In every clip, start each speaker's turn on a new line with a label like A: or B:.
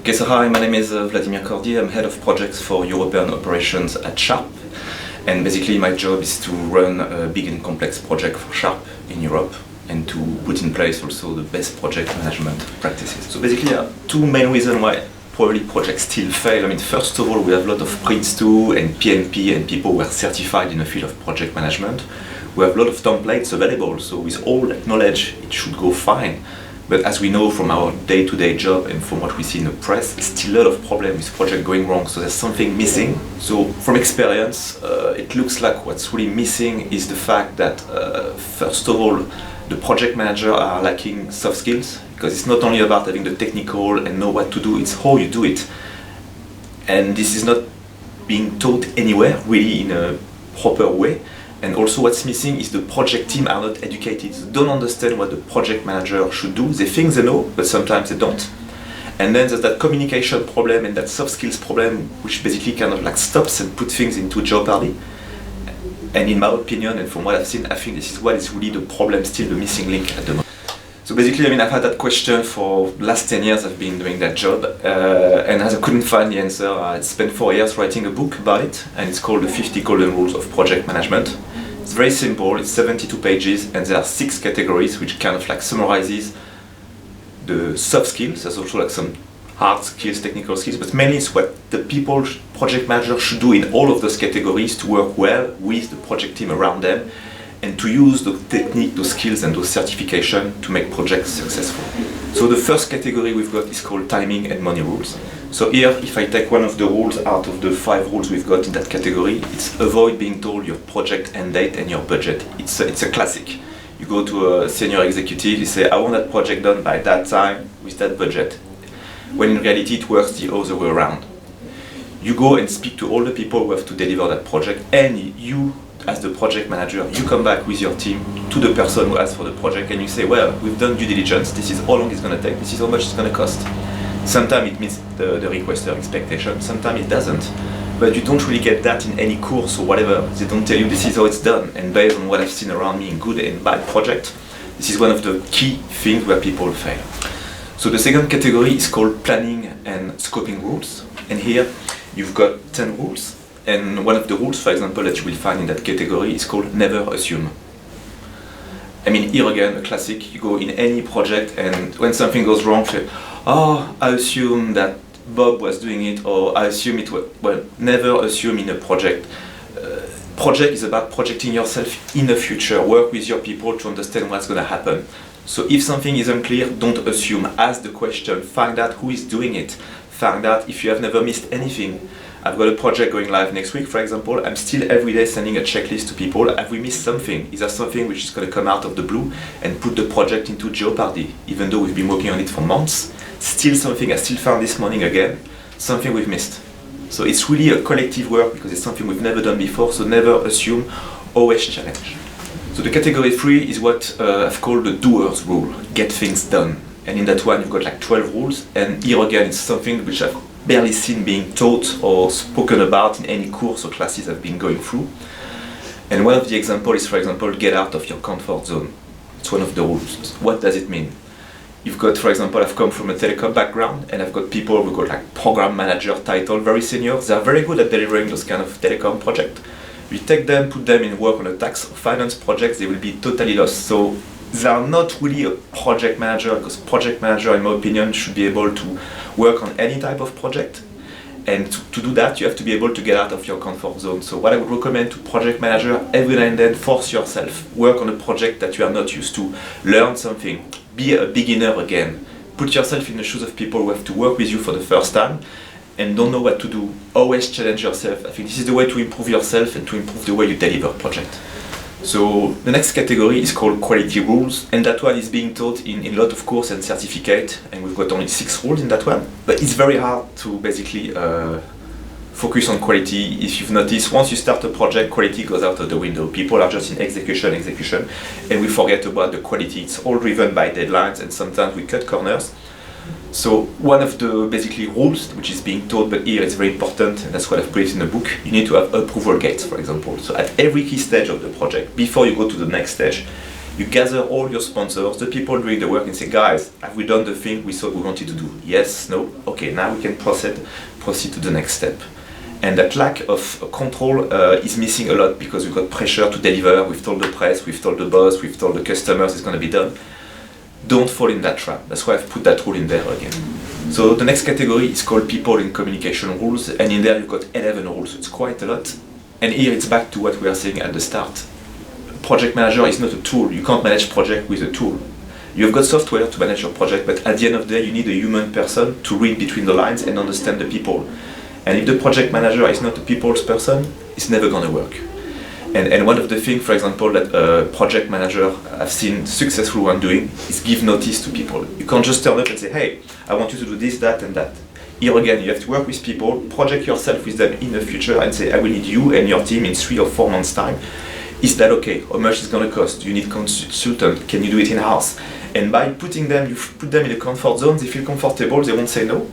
A: Okay, so hi, my name is Vladimir Cordier. I'm head of projects for European operations at Sharp. And basically my job is to run a big and complex project for Sharp in Europe and to put in place also the best project management practices. So basically there are two main reasons why probably projects still fail. I mean, first of all, we have a lot of Prince2 and PMP and people who are certified in the field of project management. We have a lot of templates available, so with all that knowledge, it should go fine. But as we know from our day-to-day job and from what we see in the press, still a lot of problems with project going wrong, so there's something missing. So from experience, it looks like what's really missing is the fact that, first of all, the project manager are lacking soft skills, because it's not only about having the technical and know what to do, it's how you do it. And this is not being taught anywhere, really in a proper way. And also what's missing is the project team are not educated, they don't understand what the project manager should do. They think they know, but sometimes they don't. And then there's that communication problem and that soft skills problem, which basically kind of like stops and put things into jeopardy. And in my opinion, and from what I've seen, I think this is what is really the problem, still the missing link at the moment. So basically, I mean, I've had that question for the last 10 years I've been doing that job, and as I couldn't find the answer, I spent 4 years writing a book about it, and it's called The 50 Golden Rules of Project Management. It's very simple, it's 72 pages, and there are 6 categories which kind of like summarizes the soft skills. There's also like some hard skills, technical skills, but mainly it's what the people, project manager should do in all of those categories to work well with the project team around them and to use the technique, those skills and those certifications to make projects successful. So the first category we've got is called timing and money rules. So here, if I take one of the rules out of the 5 rules we've got in that category, it's avoid being told your project end date and your budget. It's a classic. You go to a senior executive, you say, I want that project done by that time with that budget. When in reality it works the other way around. You go and speak to all the people who have to deliver that project, and you, as the project manager, you come back with your team to the person who asked for the project and you say, well, we've done due diligence, this is how long it's going to take, this is how much it's going to cost. Sometimes it meets the requester expectation, sometimes it doesn't. But you don't really get that in any course or whatever. They don't tell you this is how it's done. And based on what I've seen around me in good and bad projects, this is one of the key things where people fail. So the second category is called planning and scoping rules. And here you've got 10 rules. And one of the rules, for example, that you will find in that category is called never assume. I mean, here again, a classic, you go in any project and when something goes wrong, you say, oh, I assume that Bob was doing it, or I assume it was, well, never assume in a project. Project is about projecting yourself in the future, work with your people to understand what's going to happen. So if something is unclear, don't assume, ask the question, find out who is doing it, find out if you have never missed anything. I've got a project going live next week, for example. I'm still every day sending a checklist to people. Have we missed something? Is there something which is going to come out of the blue and put the project into jeopardy? Even though we've been working on it for months, still something I still found this morning again, something we've missed. So it's really a collective work because it's something we've never done before, so never assume, always challenge. So the category 3 is what I've called the doers rule, get things done. And in that one you've got like 12 rules, and here again it's something which I've barely seen being taught or spoken about in any course or classes I've been going through. And one of the examples is, for example, get out of your comfort zone. It's one of the rules. What does it mean? You've got, for example, I've come from a telecom background and I've got people who got like program manager title, very senior. They are very good at delivering those kind of telecom projects. You take them, put them in work on a tax or finance project, they will be totally lost. So they are not really a project manager, because project manager, in my opinion, should be able to work on any type of project. And to do that, you have to be able to get out of your comfort zone. So what I would recommend to project manager, every now and then, force yourself. Work on a project that you are not used to. Learn something. Be a beginner again. Put yourself in the shoes of people who have to work with you for the first time and don't know what to do. Always challenge yourself. I think this is the way to improve yourself and to improve the way you deliver a project. So the next category is called quality rules, and that one is being taught in a lot of course and certificate, and we've got only 6 rules in that one. But it's very hard to basically focus on quality. If you've noticed, once you start a project, quality goes out of the window. People are just in execution, and we forget about the quality. It's all driven by deadlines, and sometimes we cut corners. So one of the basically rules which is being taught, but here it's very important, and that's what I've put in the book, you need to have approval gates, for example. So at every key stage of the project, before you go to the next stage, You gather all your sponsors, the people doing the work, and say, guys, have we done the thing we thought we wanted to do? Yes, no, okay, now we can proceed to the next step. And that lack of control is missing a lot because we've got pressure to deliver. We've told the press, we've told the boss, we've told the customers it's going to be done. Don't fall in that trap. That's why I've put that rule in there again. So the next category is called people in communication rules, and in there you've got 11 rules. It's quite a lot. And here it's back to what we were saying at the start. Project manager is not a tool. You can't manage project with a tool. You've got software to manage your project, but at the end of the day you need a human person to read between the lines and understand the people. And if the project manager is not a people's person, it's never going to work. And one of the things, for example, that a project manager I've seen successful one doing is give notice to people. You can't just turn up and say, hey, I want you to do this, that, and that. Here again, you have to work with people, project yourself with them in the future and say, I will need you and your team in 3 or 4 months' time. Is that okay? How much is going to cost? Do you need consultant? Can you do it in-house? And by putting them, you put them in a comfort zone, they feel comfortable, they won't say no.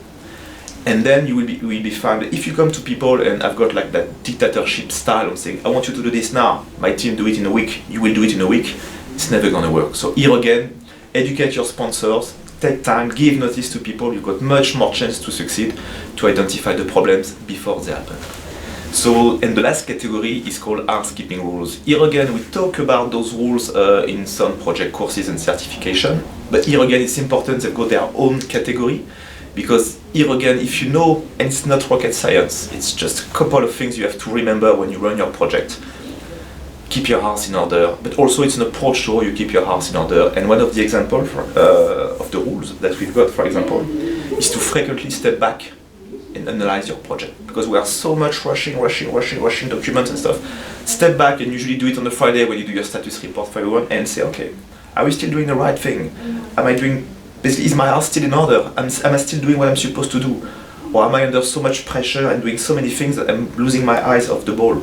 A: And then you will be fine. If you come to people and I've got like that dictatorship style of saying, I want you to do this now, my team do it in a week, you will do it in a week, it's never going to work. So here again, educate your sponsors, take time, give notice to people, you've got much more chance to succeed, to identify the problems before they happen. So, and the last category is called housekeeping rules. Here again, we talk about those rules in some project courses and certification, but here again, it's important they've got their own category. Because here again, if you know, and it's not rocket science, it's just a couple of things you have to remember when you run your project. Keep your house in order, but also it's an approach to how you keep your house in order. And one of the examples of the rules that we've got, for example, is to frequently step back and analyze your project. Because we are so much rushing documents and stuff. Step back and usually do it on the Friday when you do your status report for everyone and say, okay, are we still doing the right thing? Am I doing basically, is my house still in order? Am I still doing what I'm supposed to do? Or am I under so much pressure and doing so many things that I'm losing my eyes off the ball?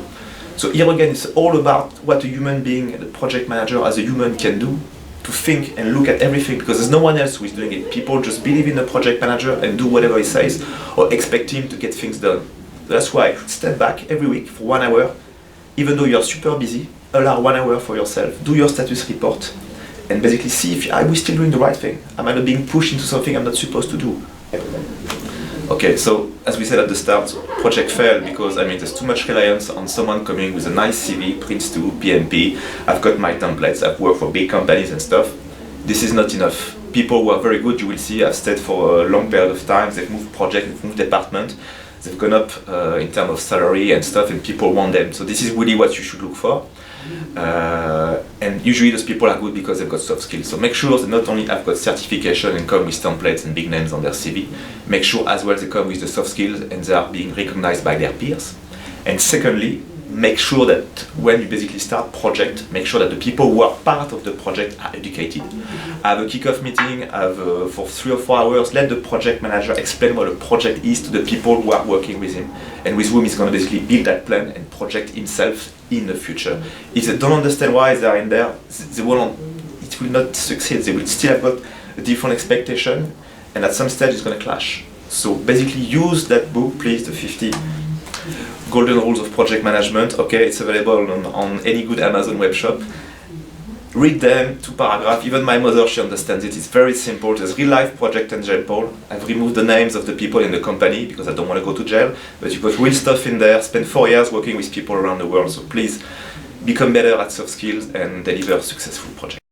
A: So here again, it's all about what a human being, the project manager as a human can do to think and look at everything, because there's no one else who is doing it. People just believe in the project manager and do whatever he says or expect him to get things done. That's why step back every week for 1 hour, even though you're super busy, allow 1 hour for yourself, do your status report, and basically see if are we still doing the right thing? Am I not being pushed into something I'm not supposed to do? Okay, so as we said at the start, project failed because there's too much reliance on someone coming with a nice CV, Prince2, PMP, I've got my templates, I've worked for big companies and stuff. This is not enough. People who are very good, you will see, have stayed for a long period of time, they've moved project, they've moved department, they've gone up in terms of salary and stuff, and people want them. So this is really what you should look for. And usually those people are good because they've got soft skills. So make sure they not only have got certification and come with templates and big names on their CV, make sure as well they come with the soft skills and they are being recognized by their peers. And secondly, make sure that when you basically start project, make sure that the people who are part of the project are educated. Have a kickoff meeting, for 3 or 4 hours, let the project manager explain what a project is to the people who are working with him and with whom he's going to basically build that plan and project himself in the future. If they don't understand why they are in there, it will not succeed. They will still have got a different expectation, and at some stage it's going to clash. So basically use that book, please, the 50 Golden Rules of Project Management. Okay, it's available on any good Amazon web shop. Read them, 2 paragraphs. Even my mother, she understands it. It's very simple. There's real life project example. I've removed the names of the people in the company because I don't want to go to jail. But you put real stuff in there. Spend 4 years working with people around the world. So please become better at soft skills and deliver successful projects.